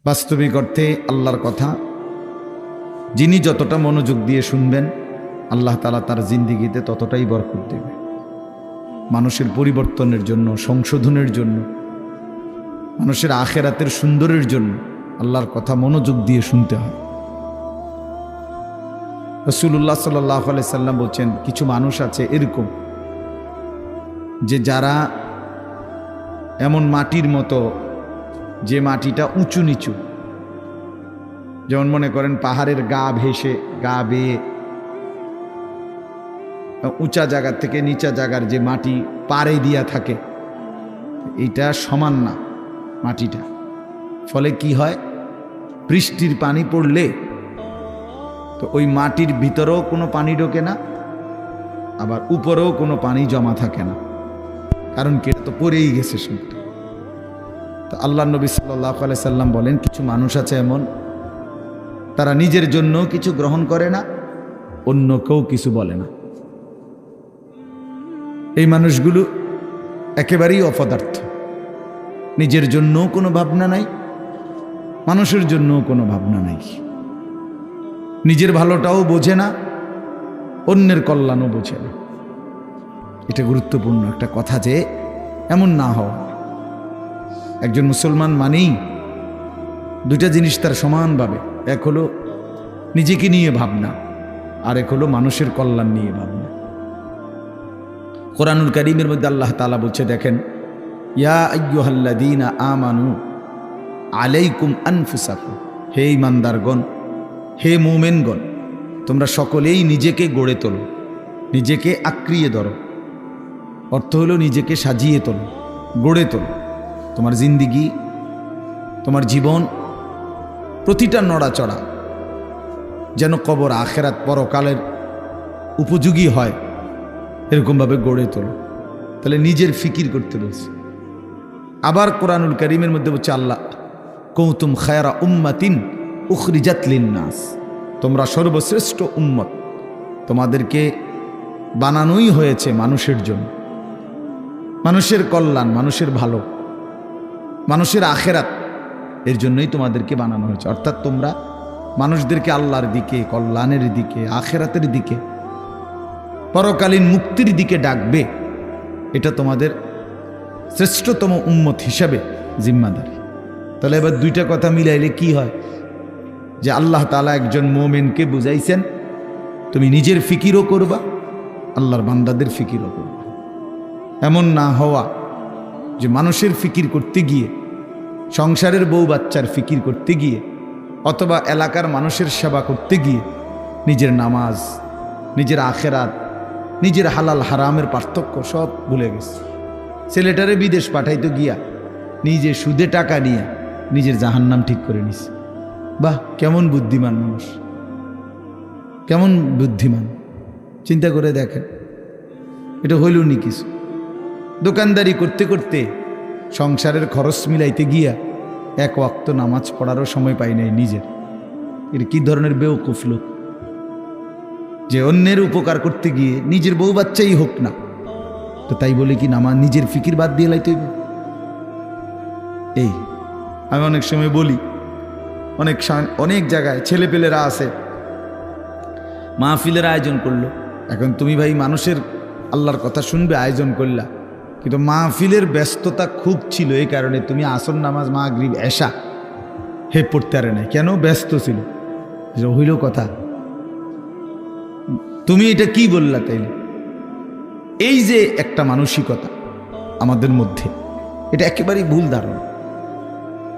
বাস্তবিক অর্থে আল্লাহর কথা যিনি যতটা মনোযোগ দিয়ে শুনবেন আল্লাহ তাআলা তার জিন্দেগিতে ততটাই বরকত দেবে। মানুষের পরিবর্তনের জন্য, সংশোধনের জন্য, মানুষের আখেরাতের সুন্দরের জন্য আল্লাহর কথা মনোযোগ দিয়ে শুনতে হয়। রাসূলুল্লাহ সাল্লাল্লাহু আলাইহি সাল্লাম বলছেন, কিছু মানুষ আছে এরকম যে যারা এমন মাটির মতো, যে মাটিটা উঁচু নিচু, যেমন মনে করেন পাহাড়ের গা ভেসে, গা বেয়ে উঁচা জায়গা থেকে নিচা জায়গার যে মাটি পাড়ে দিয়া থাকে, এটা সমান না মাটিটা। ফলে কি হয়, বৃষ্টির পানি পড়লে তো ওই মাটির ভিতরেও কোনো পানি ঢোকে না, আবার উপরেও কোনো পানি জমা থাকে না। কারণ কি, তো পড়েই গেছে সবটা। তো আল্লাহ নবী সাল্লাল্লাহু আলাইহি সাল্লাম বলেন, কিছু মানুষ আছে এমন, তারা নিজের জন্য কিছু গ্রহণ করে না, অন্য কেউ কিছু বলে না। এই মানুষগুলো একেবারেই অপদার্থ। নিজের জন্য কোনো ভাবনা নাই, মানুষের জন্য কোনো ভাবনা নাই। নিজের ভালোটাও বোঝে না, অন্যের কল্যাণও বোঝে না। এটা গুরুত্বপূর্ণ একটা কথা যে এমন না হওয়া। একজন মুসলমান মানেই দুইটা জিনিস তার সমানভাবে, এক হলো নিজেকে নিয়ে ভাবনা, আর এক হলো মানুষের কল্যাণ নিয়ে ভাবনা। কোরআনুল কারীমের মধ্যে আল্লাহ তাআলা বলছে, দেখেন, ইয়া আইয়ুহাল্লাযীনা আমানু আলাইকুম আনফুসাকুম, হে ঈমানদারগণ, হে মুমিনগণ, তোমরা সকলেই নিজেকে গড়ে তোলো, নিজেকে আঁকড়িয়ে ধরো। অর্থ হলো নিজেকে সাজিয়ে তোলো, গড়ে তোলো। তোমার জিন্দিগি, তোমার জীবন, প্রতিটা নড়াচড়া যেন কবর, আখেরাত, পরকালের উপযোগী হয়, এরকমভাবে গড়ে তোলো। তাহলে নিজের ফিকির করতে বলছে। আবার কোরআনুল কারীমের মধ্যে বলছে আল্লাহ, কুনতুম খায়রা উম্মাতিন উখরিজাত লিন্নাস, তোমরা সর্বশ্রেষ্ঠ উম্মত, তোমাদেরকে বানানোই হয়েছে মানুষের জন্য, মানুষের কল্যাণ, মানুষের ভালো, মানুষের আখেরাত, এর জন্যই তোমাদেরকে বানানো হয়েছে। অর্থাৎ তোমরা মানুষদেরকে আল্লাহর দিকে, কল্যাণের দিকে, আখেরাতের দিকে, পরকালীন মুক্তির দিকে ডাকবে। এটা তোমাদের শ্রেষ্ঠতম উম্মত হিসাবে জিম্মাদারি। তাহলে এবার দুইটা কথা মিলাইলে কি হয়, যে আল্লাহ তাআলা একজন মুমিনকে বুঝাইছেন, তুমি নিজের ফিকিরও করবা, আল্লাহর বান্দাদের ফিকিরও করবা। এমন না হওয়া যে মানুষের ফিকির করতে গিয়ে, সংসারের বউ বাচ্চার ফিকির করতে গিয়ে, অথবা এলাকার মানুষের সেবা করতে গিয়ে নিজের নামাজ, নিজের আখেরাত, নিজের হালাল হারামের পার্থক্য সব ভুলে গেছে। ছেলেটারে বিদেশ পাঠাইতে গিয়া নিজে সুদে টাকা নিয়ে নিজের জাহান্নাম ঠিক করে নিছে। বাহ, কেমন বুদ্ধিমান মানুষ, কেমন বুদ্ধিমান! চিন্তা করে দেখেন, এটা হইল নি কিছু। দোকানদারি করতে করতে সংসারের খরচ মিলাইতে গিয়া এক ওয়াক্ত নামাজ পড়ারও সময় পাই নাই নিজের। এটা কি ধরনের বেওকুফ লোক, যে অন্যের উপকার করতে গিয়ে নিজের বউ বাচ্চাই হোক না, তো তাই বলে কি নামাজ, নিজের ফিকির বাদ দিয়ে লাইতে হইব? এই আমি অনেক সময় বলি, অনেক জায়গায় ছেলেপেলেরা আছে, মাহফিলের আয়োজন করলো। এখন তুমি ভাই মানুষের আল্লাহর কথা শুনবে, আয়োজন করলা, কিন্তু মাহফিলের ব্যস্ততা খুব ছিল, এই কারণে তুমি আসর নামাজ, মাগরিব, এশা পড়তে পারে নাই। কেন? ব্যস্ত ছিল। হইল কথা, তুমি এটা কি বললা? তাইলে এই যে একটা মানসিকতা আমাদের মধ্যে, এটা একেবারেই ভুল ধারণা,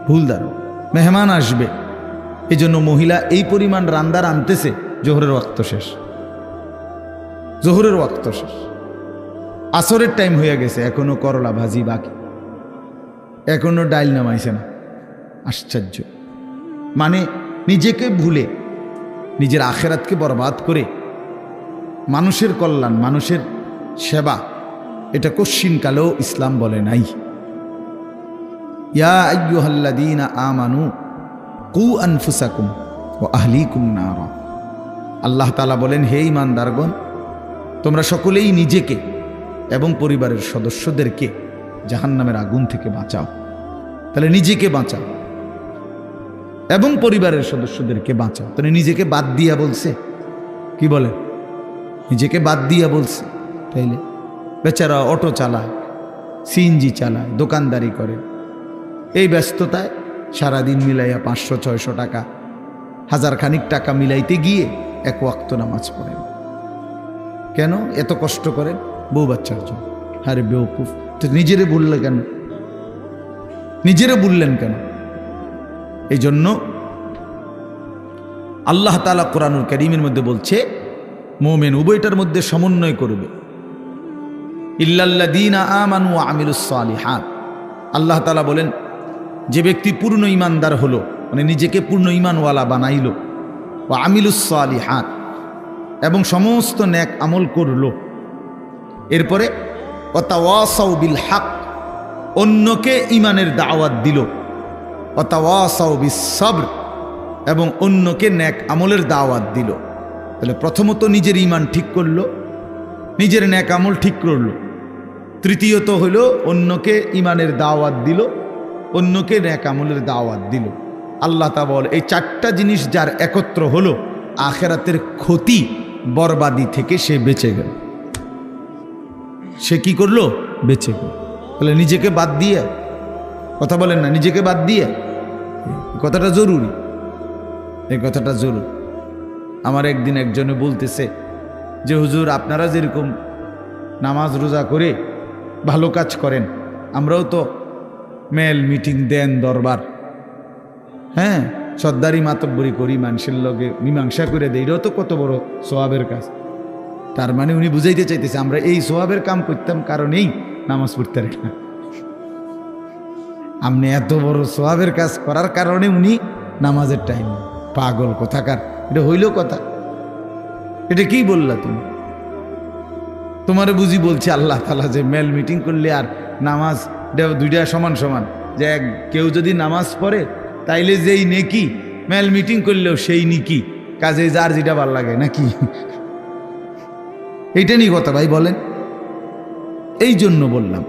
ভুল ধারণা। মেহমান আসবে, এই জন্য মহিলা এই পরিমাণ রান্দার আনতেছে, জোহরের ওয়াক্ত শেষ, জোহরের ওয়াক্ত শেষ, আসরের টাইম হয়ে গেছে, এখনো করলা ভাজি বাকি, এখনো ডাইল নামাইছে না। আশ্চর্য! মানে নিজেকে ভুলে, নিজের আখেরাতকে বরবাদ করে মানুষের কল্যাণ, মানুষের সেবা, এটা কশ্চিনকালেও ইসলাম বলে নাই। ইয়া আইয়ুহাল্লাযীনা আমানু কু আনফুসাকুম ওয়া আহলিকুম নারা, আল্লাহ তাআলা বলেন, হে ঈমানদারগণ, তোমরা সকলেই নিজেকে এবং পরিবারের সদস্যদেরকে জাহান্নামের আগুন থেকে বাঁচাও। তাহলে নিজেকে বাঁচাও, এবং পরিবারের সদস্যদেরকে বাঁচাও। তো নিজেকে বাদ দিয়া বলছে, কি বলে, নিজেকে বাদ দিয়া বলছে। তাইলে বেচারা অটো চালায়, সিএনজি চালায়, দোকানদারি করে, এই ব্যস্ততায় সারাদিন মিলাইয়া 500-600 টাকা, 1000 খানিক টাকা মিলাইতে গিয়ে এক ওয়াক্ত নামাজ পড়েন। কেন এত কষ্ট করেন? বউ বাচ্চার জন্য। আরে বেওকুফ, তো নিজেরে বললে কেন? নিজেরে বললেন কেন? এই জন্য আল্লাহ তাআলা কোরআনুল কারীমের মধ্যে বলছে মুমিন উভয়টার মধ্যে সমন্বয় করবে। ইল্লাল্লাযীনা আমানু ওয়া আমিলুস সালিহাত, আল্লাহ তাআলা বলেন যে ব্যক্তি পূর্ণ ঈমানদার হলো, মানে নিজেকে পূর্ণ ঈমানওয়ালা বানাইল, ওয়া আমিলুস সালিহাত, এবং সমস্ত নেক আমল করলো, এরপরে ওয়া তাওয়াসাউ বিল হক, অন্যকে ঈমানের দাওয়াত দিল, ওয়া তাওয়াসাউ বিস সবর, এবং অন্যকে নেক আমলের দাওয়াত দিল। তাহলে প্রথমত নিজের ঈমান ঠিক করলো, নিজের নেক আমল ঠিক করলো, তৃতীয়ত হলো অন্যকে ঈমানের দাওয়াত দিল, অন্যকে নেক আমলের দাওয়াত দিল। আল্লাহ তাআলা বলে এই 4টা জিনিস যার একত্র হলো, আখিরাতের ক্ষতি বরবাদি থেকে সে বেঁচে গেল। সে কি করলো? বেঁচে গেল। তাহলে নিজেকে বাদ দিয়ে, কথা বলেন না, নিজেকে বাদ দিয়ে, কথাটা জরুরি, এই কথাটা জরুরি। আমার একদিন একজনে বলতেছে যে হুজুর আপনারা যেরকম নামাজ রোজা করে ভালো কাজ করেন, আমরাও তো মেল মিটিং দেন, দরবার, হ্যাঁ, সর্দারি মাতব্বরি করি, মানুষের লগে মীমাংসা করে দেয়, এটাও তো কত বড় সোয়াবের কাজ। তার মানে উনি বুঝাইতে চাইতেছে আমরা এই সোয়াবের কাম করতাম কারণেই নামাজ পড়তে পারি না। আপনি এত বড় সোয়াবের কাজ করার কারণে উনি নামাজের টাইম। পাগল কোথাকার, এটা হইল কথা? এটা কি বললা তুমি? তোমারে বুঝি বলছি আল্লাহ তাআলা যে মেল মিটিং করলে আর নামাজ দুইটা সমান সমান, যে কেউ যদি নামাজ পড়ে তাইলে যেই নেকি, মেল মিটিং করলেও সেই নেকি, কাজে যার যেটা ভাল লাগে নাকি? এইটা নিয়ে কথা ভাই বলেন। এই জন্য বললাম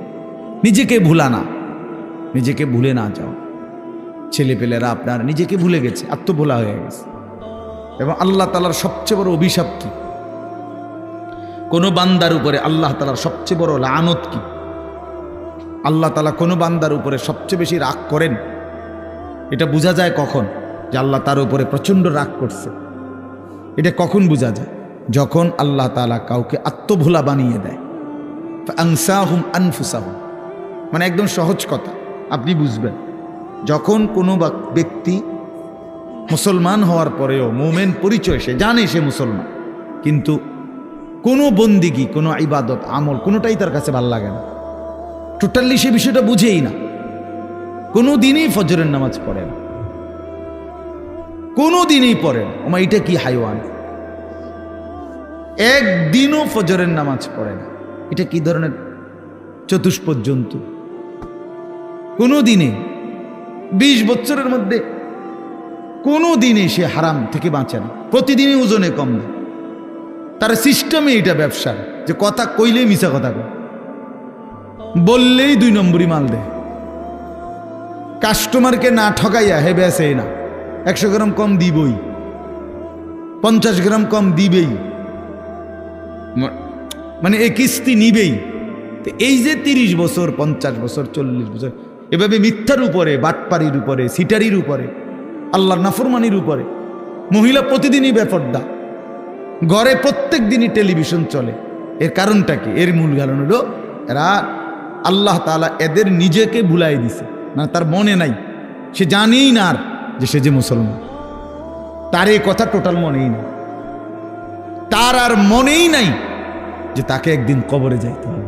নিজেকে ভুলা না, নিজেকে ভুলে না যাও। ছেলেপেলেরা আপনার নিজেকে ভুলে গেছে, আত্মভোলা হয়ে গেছে। এবং আল্লাহ তাআলার সবচেয়ে বড় অভিশাপ কি? কোনো বান্দার উপরে আল্লাহ তাআলার সবচেয়ে বড় লানত কি? আল্লাহ তাআলা কোনো বান্দার উপরে সবচেয়ে বেশি রাগ করেন, এটা বোঝা যায় কখন? যে আল্লাহ তার উপরে প্রচণ্ড রাগ করছে। এটা কখন বোঝা যায়? যখন আল্লাহ তাআলা কাউকে আত্মভোলা বানিয়ে দেয়। ফাআনসাহুম আনফুসাহুম, মানে একদম সহজ কথা আপনি বুঝবেন। যখন কোনো ব্যক্তি মুসলমান হওয়ার পরেও মুমিন পরিচয়, সে জানে সে মুসলমান, কিন্তু কোনো বন্দিগি, কোনো ইবাদত আমল কোনোটাই তার কাছে ভালো লাগে না, টোটালি সে বিষয়টা বুঝেই না। কোনো দিনই ফজরের নামাজ পড়ে না, কোনো দিনই পড়ে না। ওমা এটা কি হাইওয়ান! একদিনও ফজরের নামাজ পড়ে না, এটা কি ধরনের চতুষ্পদ জন্তু? কোনো দিনে 20 বছরের মধ্যে কোনো দিনে সে হারাম থেকে বাঁচে না, প্রতিদিনই ওজনে কম দেয়। তার সিস্টেমে এটা ব্যবসার, যে কথা কইলেই মিছা কথা কয়, বললেই 2 নম্বরই মাল দেয়, কাস্টমারকে না ঠকাইয়া হে বেসে না, 100 গ্রাম কম দিবই, 50 গ্রাম কম দিবেই, মানে এই কিস্তি নিবেই। এই যে 30 বছর, 50 বছর, 40 বছর এভাবে মিথ্যার উপরে, বাটপারির উপরে, সিটারির উপরে, আল্লাহর নাফরমানির উপরে, মহিলা প্রতিদিনই বেপর্দা, ঘরে প্রত্যেক দিনই টেলিভিশন চলে। এর কারণটা কি? এর মূল কারণ হলো এরা আল্লাহ তাআলা এদের নিজেকে ভুলাই দিছে, না তার মনে নাই, সে জানেই না আর যে সে যে মুসলমান, তার এই কথা টোটাল মনেই নেই, তার আর মনেই নাই যে তাকে একদিন কবরে যাইতে হবে,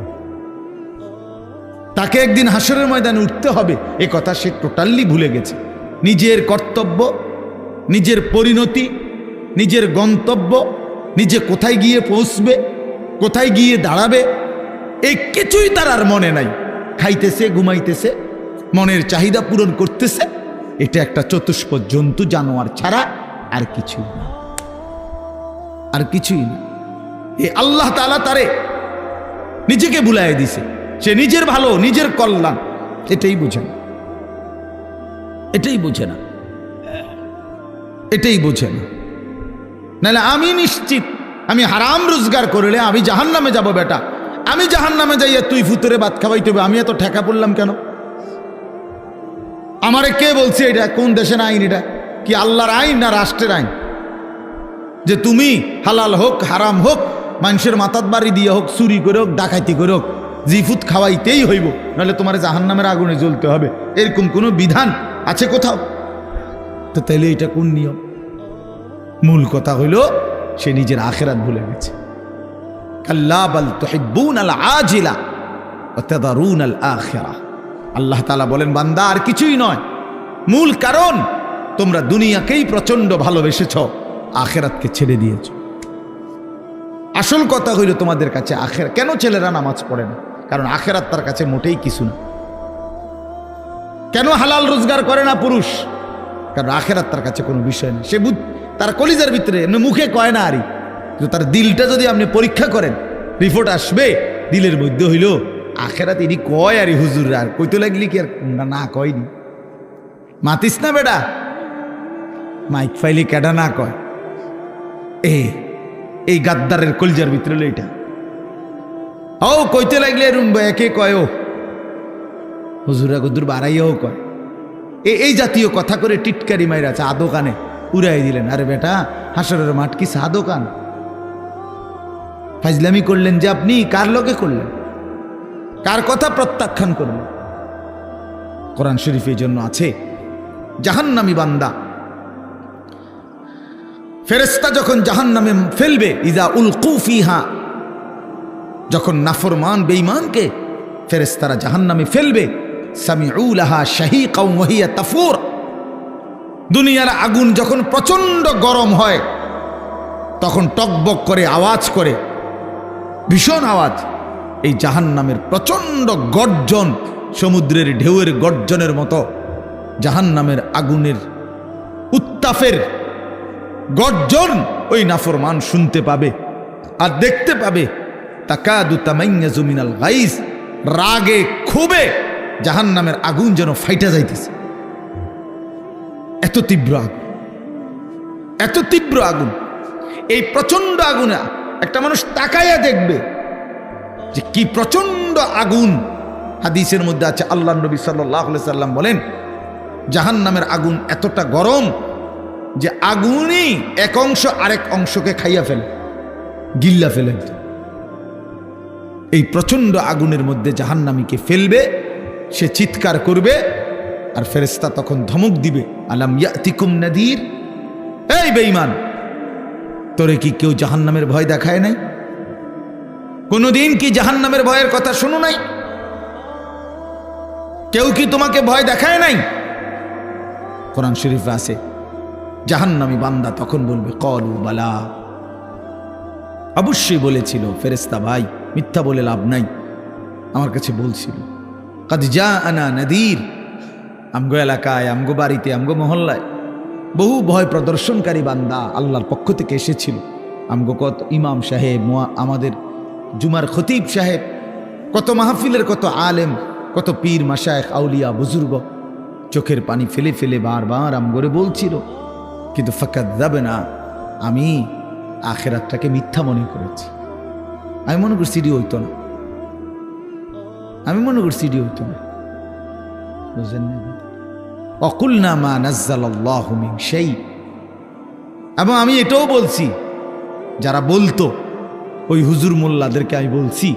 তাকে একদিন হাসরের ময়দানে উঠতে হবে, এ কথা সে টোটালি ভুলে গেছে। নিজের কর্তব্য, নিজের পরিণতি, নিজের গন্তব্য, নিজে কোথায় গিয়ে পৌঁছবে, কোথায় গিয়ে দাঁড়াবে, এই কিছুই তার আর মনে নাই। খাইতেছে, ঘুমাইতেছে, মনের চাহিদা পূরণ করতেছে, এটা একটা চতুষ্পদ জন্তু, জানোয়ার ছাড়া আর কিছুই না, আর কিছুই না। এই আল্লাহ তাআলা তারে নিজেকে ভুলাই দিছে, সে নিজের ভালো, নিজের কল্যাণ এটাই বুঝে না, এটাই বুঝে না। এটাই বোঝে না। নাহলে আমি নিশ্চিত আমি হারাম রোজগার করলে আমি জাহান্নামে যাব বেটা, আমি জাহান্নামে যাইয়া তুই ফুতুরে ভাত খাওয়াইতে হবে, আমি এত ঠেকা পড়লাম কেন? আমারে কে বলছে এটা? কোন দেশের আইন এটা? কি আল্লাহর আইন না রাষ্ট্রের আইন? যে তুমি হালাল হোক হারাম হোক, মানুষের মাথাত বাড়ি দিয়ে হোক, চুরি করে হোক, ডাকাতি করে হোক, জিফুত খাওয়াইতেই হইব, নাহলে তোমার জাহান্নামের আগুনে জ্বলতে হবে, এরকম কোনো বিধান আছে কোথাও? তো তাইলে এটা কোন নিয়ম? মূল কথা হইল সে নিজের আখিরাত ভুলে গেছে। কাল্লা বাল তুহিব্বুনাল আজিলা ওয়া তাদারুনাল আখিরা। আল্লাহ তাআলা বলেন, বান্দা আর কিছুই নয়, মূল কারণ তোমরা দুনিয়াকেই প্রচন্ড ভালোবেসেছ, আখিরাতকে ছেড়ে দিয়েছ। আসল কথা হইল তোমাদের কাছে আখিরাত। কেন ছেলেরা নামাজ পড়ে না? কারণ আখিরাত তার কাছে মোটেই কিছু না। কেন হালাল রোজগার করে না পুরুষ? কারণ আখিরাত তার কাছে কোনো বিষয় না। সে তার কলিজার ভিতরে এমনি মুখে কয় না, আরই তার দিলটা যদি আপনি পরীক্ষা করেন, রিপোর্ট আসবে দিলের মধ্যে হইল আখিরাত ইনি কয়, আরই হুজুর আর কইতে লাগলি কি আর না কয়নি। মাতিস না বেটা, মাইক ফাইলি কেডা না কয়। এই গাদ্দারের কলিজার ভিতরে হলো এটা। ও কইতে লাগলে একে কয়, ও হুজুরা গুদুর বাড়াইয়াও কয়। এই জাতীয় কথা করে টিটকারি মাইরা চা দোকানে উড়াই দিলেন। আরে বেটা, হাসরের মাঠ কি চা দোকান? ফাজলামি করলেন যে আপনি, কার লোকে করলেন? কার কথা প্রত্যাখ্যান করলেন? কোরআন শরীফ এই জন্য আছে, জাহান্নামী বান্দা ফেরেশতা যখন জাহান্নামে ফেলবে, ইজা উলকু ফিহা, যখন নাফরমান বেঈমানকে ফেরেশতারা জাহান্নামে ফেলবে, সামিউ লাহা শাহীকাও ওয়া হিয়া তাফুর। দুনিয়ার আগুন যখন প্রচন্ড গরম হয় তখন টকবক করে আওয়াজ করে, ভীষণ আওয়াজ। এই জাহান্নামের প্রচন্ড গর্জন, সমুদ্রের ঢেউয়ের গর্জনের মতো জাহান্নামের আগুনের উত্তাপের গর্জন ওই নাফরমান শুনতে পাবে আর দেখতে পাবে। তাকাদু তামাইয়াজু মিনাল গাইজ, রাগে ক্ষোভে জাহান্নামের আগুন যেন ফাইটা যাইতেছে। এত তীব্র আগুন, এত তীব্র আগুন। এই প্রচন্ড আগুনে একটা মানুষ তাকাইয়া দেখবে যে কি প্রচন্ড আগুন। হাদিসের মধ্যে আছে, আল্লাহ নবী সাল্লাল্লাহু আলাইহি সাল্লাম বলেন, জাহান্নামের আগুন এতটা গরম যে আগুনই এক অংশ আরেক অংশকে খাইয়া ফেলে, গিল্লা ফেলে। এই প্রচন্ড আগুনের মধ্যে জাহান্নামীকে ফেলবে, সে চিৎকার করবে, আর ফেরেশতা তখন ধমক দিবে, আলাম ইয়াতিকুম নাদির, এই বেঈমান, তোরে কি কেউ জাহান্নামের ভয় দেখায় নাই? কোনদিন কি জাহান্নামের ভয়ের কথা শুনো নাই? কেউ কি তোমাকে ভয় দেখায় নাই? কোরআন শরীফে আছে, জাহান্নামী বান্দা তখন বলবে, ক্বালু বালা, অবশ্যই বলেছিল ফেরেশতা ভাই, মিথ্যা বলে লাভ নাই, আমার কাছে বলছিল। কাদ জাআনা নাদির, আমগো এলাকায়, আমগো বাড়িতে, আমগো মহল্লায় বহু ভয় প্রদর্শনকারী বান্দা আল্লাহর পক্ষ থেকে এসেছিল। আমগো কত ইমাম সাহেব, আমাদের জুমার খতিব সাহেব, কত মাহফিলের কত আলেম, কত পীর মাশায়েখ আউলিয়া বুজুর্গ চোখের পানি ফেলে ফেলে বারবার আমগরে বলছিল, কিন্তু ফাকাযাবনা, আমি আখিরাতটাকে মিথ্যা মনে করেছি। আমি মনে করছি এটি হইতো না, আমি মনে করছি এটি হইতো না। বুঝলেন না? ওয়াকুলনা মা নাযালাল্লাহু মিন শাই। এবং আমি এটাও বলছি, যারা বলতো ওই হুজুর মোল্লাদেরকে আমি বলছি,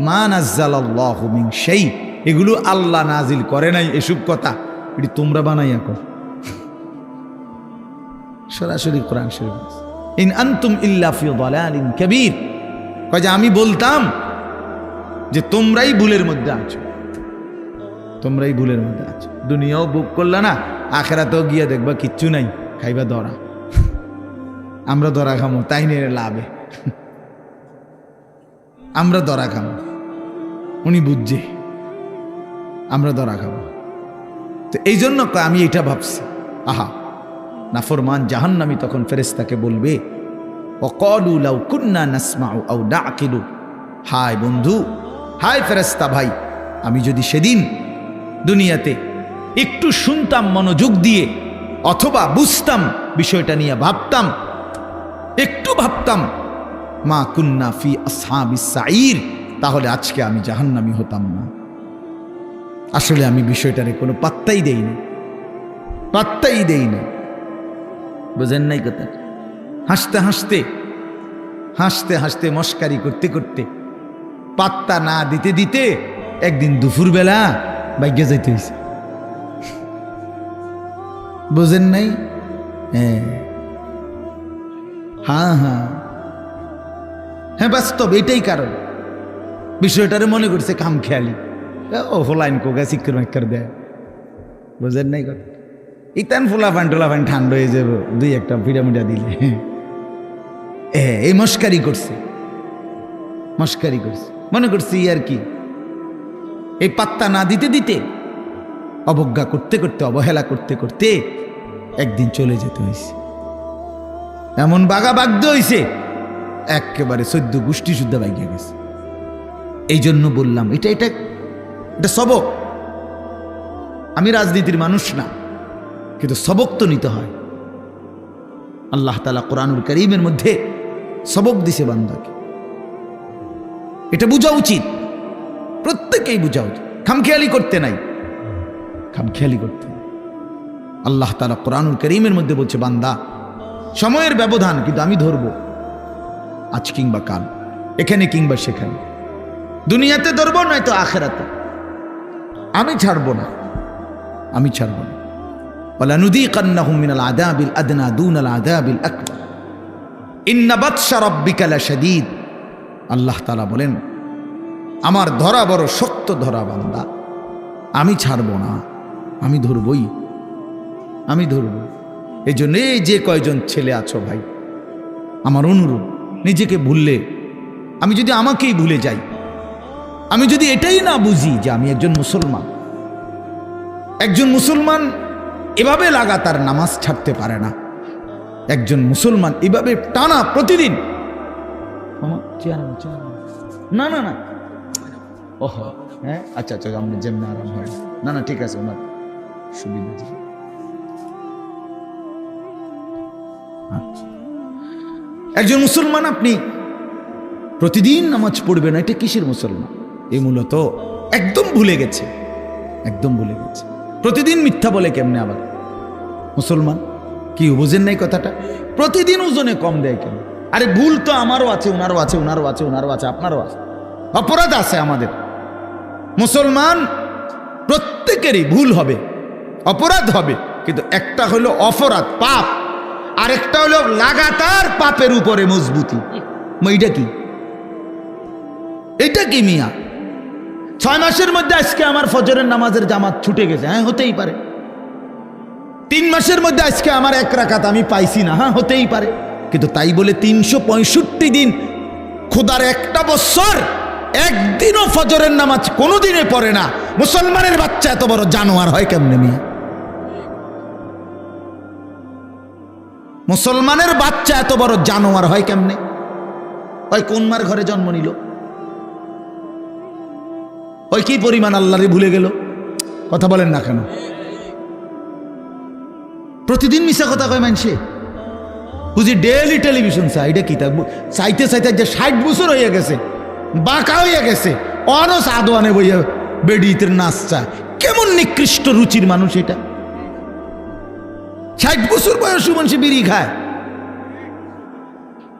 মা নাযালাল্লাহু মিন শাই, এগুলো আল্লাহ নাজিল করে নাই, এসব কথা এটি তোমরা বানাইয়া কর। সরাসরি কোরআন শরীফ, ইন আনতুম ইল্লা ফি দালালিন কাবীর, কয় যে আমি বলতাম যে তোমরাই ভুলের মধ্যে আছো, তোমরাই ভুলের মধ্যে আছো। দুনিয়াও বুক করলা না, আখিরাতেও গিয়ে দেখবা কিচ্ছু নাই, খাইবা ধরা। আমরা ধরা খামো, তাই নিয়ে লাভে আমরা ধরা খামো, উনি বুঝছে আমরা ধরা খাবো। তো এই জন্য আমি এটা ভাবছি, আহা, নাফরমান জাহান্নামী তখন ফেরেশতাকে বলবে, ওয়াকালু লাউ কুন্না নাসমাউ আও নাআকিলু, হায় বন্ধু, হায় ফেরেশতা ভাই, আমি যদি সেদিন দুনিয়াতে একটু শুনতাম মনোযোগ দিয়ে, অথবা বুঝতাম, বিষয়টা নিয়ে ভাবতাম, একটু ভাবতাম, মা কুন্না ফি আসহাবিস সাঈর, তাহলে আজকে আমি জাহান্নামী হতাম না। আসলে আমি বিষয়টারে কোনো পাত্তাই দেই না, পাত্তাই দেই না। বুঝেন নাই কথা? হাসতে হাসতে হাসতে হাসতে মস্কারি করতে করতে পাত্তা না দিতে দিতে একদিন দুপুরবেলা বাইকে যাইতে হয়েছে। বুঝেন নাই? হ্যাঁ হ্যাঁ হ্যাঁ, বাস্তব এটাই কারণ। বিষয়টারে মনে করছে খাম খেয়ালি, ও ফোলাইন কোগা চিক্কর মাক্কর দেয়। বুঝেন নাই কথা? ইতান ফোলা ফান টোলা ফান ঠান্ডা হয়ে যাবো দুই একটা পিরামিডা দিলে। এই মস্কারি করছে, মস্কারি করছে, মনে করছি আর কি। এই পাত্তা না দিতে দিতে, অবজ্ঞা করতে করতে, অবহেলা করতে করতে একদিন চলে যেতে হয়েছে। এমন বাগা বাগদ হয়েছে, একেবারে 14 গোষ্ঠী শুদ্ধ বাইকে গেছে। এই জন্য বললাম এটা এটা এটা সবক। আমি রাজনীতির মানুষ না, কিন্তু সবক তো নিতে হয়। আল্লাহ তাআলা কোরআনুল কারীমের মধ্যে সবক দিছে বান্দাকে, এটা বোঝা উচিত, প্রত্যেকেই বোঝা উচিত। খামখেয়ালি করতে নাই, খামখেয়ালি করতে নাই। আল্লাহ তাআলা কোরআনুল কারীমের মধ্যে বলছে, বান্দা সময়ের ব্যবধান, কিন্তু আমি ধরবো আজ কিংবা কাল, এখানে কিংবা সেখানে, দুনিয়াতে ধরবো নয়তো আখিরাতে। আমি ছাড়বো না, আমি ছাড়বো না। ওয়ালানুযীকান্নাহুম মিনাল আযাবিল আদনা দুনাল আযাবিল আকবার ইন্না বাতশা রাব্বিকা লাশাদীদ। আল্লাহ তাআলা বলেন, আমার ধরা বড় শক্ত ধরা বান্দা, আমি ছাড়বো না, আমি ধরবই, আমি ধরব। এই জন্য এই যে কয়জন ছেলে আছো ভাই, আমার অনুরোধ, নিজেকে ভুললে, আমি যদি আমাকেই ভুলে যাই, আমি যদি এটাই না বুঝি যে আমি একজন মুসলমান, একজন মুসলমান এভাবে লাগাতার নামাজ ছাড়তে পারে না, একজন মুসলমান এভাবে টানা প্রতিদিন, না না না, ওহ হ্যাঁ আচ্ছা আচ্ছা, আপনি যেমন আরাম হয়, না না ঠিক আছে, ওনার সুবিধা। আচ্ছা, একজন মুসলমান আপনি প্রতিদিন নামাজ পড়বে না, এটা কিসের মুসলমান? এই মূলত একদম ভুলে গেছে, একদম ভুলে গেছে। প্রতিদিন মিথ্যা বলে কেমনে আবার মুসলমান? কি বুঝেন নাই কথাটা? প্রতিদিন ওজনে কম দেয় কেন? আরে ভুল তো আমারও আছে, ওনারও আছে, ওনারও আছে, ওনারও আছে, আপনারও আছে, অপরাধ আছে আমাদের। মুসলমান প্রত্যেকেরই ভুল হবে, অপরাধ হবে, কিন্তু একটা হলো অপরাধ পাপ, আরেকটা হলো লাগাতার পাপের উপরে মজবুতি। এইটা কি? এটা কি মিয়া? 6 মাসের মধ্যে আজকে আমার ফজরের নামাজের জামাত ছুটে গেছে, হ্যাঁ হতেই পারে। 3 মাসের মধ্যে আজকে আমার 1 রাকাত আমি পাইছি না, হ্যাঁ হতেই পারে। কিন্তু তাই বলে 365 দিন, খোদার একটা বছর একদিনও ফজরের নামাজ কোনোদিনে পড়ে না মুসলমানের বাচ্চা এত বড় জানোয়ার হয় কেমনে মিয়া? মুসলমানের বাচ্চা এত বড় জানোয়ার হয় কেমনে? ওই কোন মার ঘরে জন্ম নিল? ওই কি পরিমাণ আল্লাহরে ভুলে গেল? কথা বলেন না কেন? প্রতিদিন মিশা কথা কয় মানুষে, বুঝি ডেইলি টেলিভিশন চাই, এটা কি তা চাইতে চাইতে যে 60 বছর হয়ে গেছে, বাঁকা হয়ে গেছে, অনস আদোয়ানে বইয়া বেডিতের নাচ চায়। কেমন নিকৃষ্ট রুচির মানুষ এটা! 60 বছর বয়সী মানুষ বিড়ি খায়।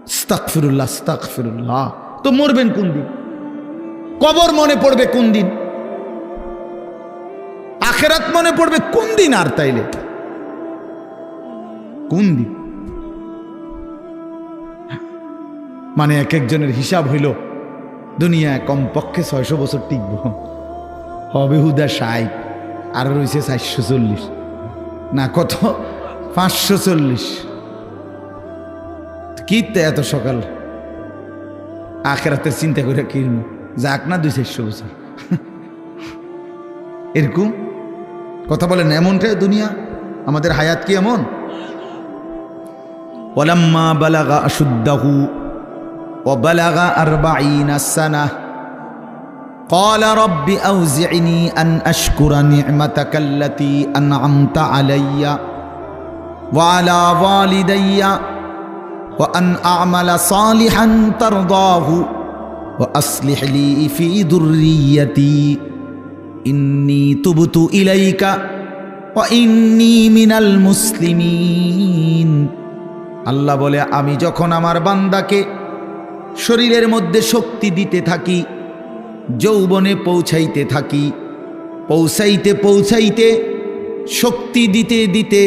আস্তাগফিরুল্লাহ, আস্তাগফিরুল্লাহ। তো মরবেন কোন দিন? কবর মনে পড়বে কোন দিন? আখিরাত মনে পড়বে কোন দিন? আর তাইলে কোন দিন? মানে এক একজনের হিসাব হইল দুনিয়ায় কমপক্ষে 600 বছর টিকব, হবে হুদা 60, আর রয়েছে 440 না কত 540। কি এত সকাল আখিরাতের চিন্তা করে কিনবো, যাক না 200-400 বছর, এরকম কথা বলেন। এমনটাই দুনিয়া, আমাদের হায়াত কি এমন? ওয়ালাম্মা বালাগা আশুদ্দাহু ওয়া বালাগা 40 সানাহ ক্বালা রাব্বি আউজি'নি আন আশকুরা নি'মাতাকাল্লাতী আন'আমতা আলাইয়া وعلى والدي وأن أعمل صالحا ترضاه وأصلح لي في ذريتي إني تبت إليك وإني من المسلمين। আল্লাহ বলে, আমি যখন আমার বান্দাকে শরীরের মধ্যে শক্তি দিতে থাকি, যৌবনে পৌঁছাইতে থাকি, পৌঁছাইতে পৌঁছাইতে শক্তি দিতে দিতে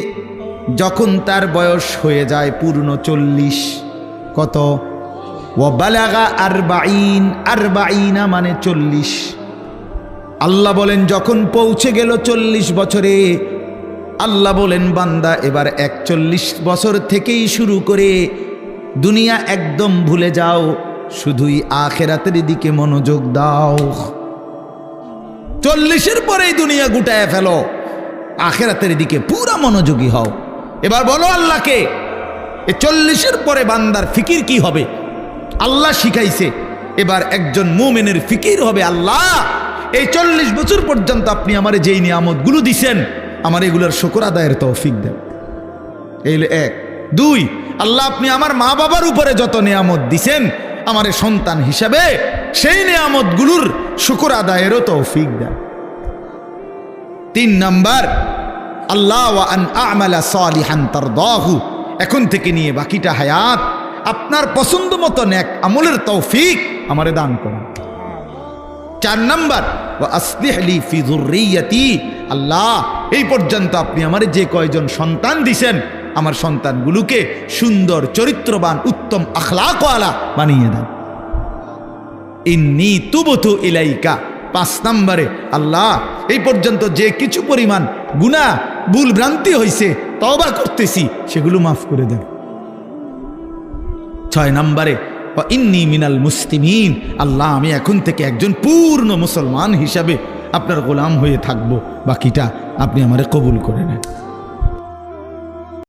যখন তার বয়স হয়ে যায় পূর্ণ 40, কত? ও বালাগা আরবাইন, আরবাইনা মানে 40। আল্লাহ বলেন যখন পৌঁছে গেল 40 বছরে, আল্লাহ বলেন বান্দা এবার 41 বছর থেকেই শুরু করে দুনিয়া একদম ভুলে যাও, শুধুই আখিরাতের দিকে মনোযোগ দাও। 40-এর পরেই দুনিয়া গুটায় ফেলো, আখিরাতের দিকে পুরা মনোযোগী হও। এবার বলো আল্লাহকে, এই 40-এর পরে বান্দার ফিকির কি হবে? আল্লাহ শিখাইছে, এবার একজন মুমিনের ফিকির হবে, আল্লাহ এই 40 বছর পর্যন্ত আপনি আমারে যেই নিয়ামতগুলো দিছেন, আমার এগুলোর শুকর আদায়ের তৌফিক দেন। এই 1। 2, আল্লাহ আপনি আমার মা বাবার উপরে যত নিয়ামত দিছেন, আমার সন্তান হিসাবে সেই নিয়ামতগুলোর শুকর আদায়েরও তৌফিক দেন। 3 নাম্বার, আল্লাহ ওয়া আন আ'মালা সালিহান তারদাহু, এখন থেকে নিয়ে বাকিটা হায়াত আপনার পছন্দ মতো নেক আমলের তৌফিক আমারে দান করুন। 4 নাম্বার, ওয়া আসলিহ লি ফি যুররিয়াতি, আল্লাহ এই পর্যন্ত আপনি আমারে যে কয়জন সন্তান দিছেন, আমার সন্তানগুলোকে সুন্দর চরিত্রবান উত্তম আখলাকওয়ালা বানিয়ে দেন। ইন্নী তুবতু ইলাইকা। 5 নম্বরে, আল্লাহ এই পর্যন্ত যে কিছু পরিমাণ গুনাহ ভুল ভ্রান্তি হয়েছে, তওবা করতেছি, সেগুলো মাফ করে দেন। 6 নম্বরে, ইন্নী মিনাল মুসলিমিন, আল্লাহ আমি এখন থেকে একজন পূর্ণ মুসলমান হিসাবে আপনার গোলাম হয়ে থাকবো, বাকিটা আপনি আমারে কবুল করে নেন।